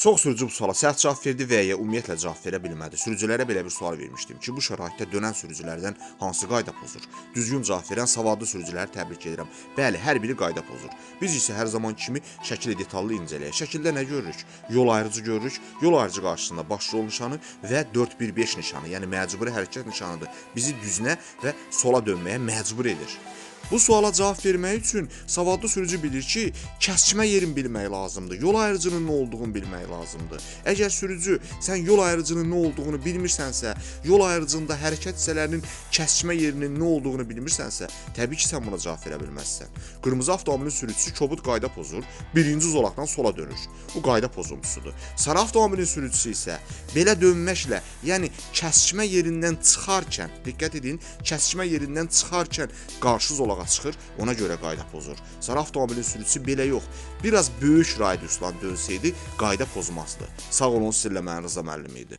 Çox sürücü bu suala səhv cavab verdi və ya ümumiyyətlə cavab verə bilmədi. Sürücülərə belə bir sual vermişdim ki, bu şəraitdə dönən sürücülərdən hansı qayda pozur? Düzgün cavab verən savadlı sürücüləri təbrik edirəm. Bəli, hər biri qayda pozur. Biz isə hər zaman kimi şəkili detallı incələyək. Şəkildə nə görürük? Yol ayrıcı görürük. Yol ayrıcı qarşısında baş yol nişanı və 4-1-5 nişanı, yəni məcburi hərəkət nişanıdır. Bizi düzünə və sola dönməyə məcbur edir. Bu suala cavab vermək üçün savadlı sürücü bilir ki, kəsmə yerini bilmək lazımdır, yol ayrıcının nə olduğunu bilmək lazımdır. Əgər sürücü sən yol ayrıcının nə olduğunu bilmirsənsə, yol ayrıcında hərəkət hissələrinin kəsmə yerinin nə olduğunu bilmirsənsə, təbii ki, sən buna cavab verə bilməzsən. Qırmızı avtomobilin sürücüsü kobud qayda pozur, birinci zolaqdan sola dönür. Bu qayda pozuntusudur. Sarı avtomobilin sürücüsü isə belə dönməklə, yəni kəsmə yerindən çıxarkən, diqqət edin, kəsmə yerindən çıxarkən qarşı zolağa çıxır, ona görə qayda pozur. Sarı avtomobilin sürücüsü belə yox, biraz böyük radiusla dönsəydi qayda pozmazdı. Sağ olun, sizinlə mən Rıza müəllim idi.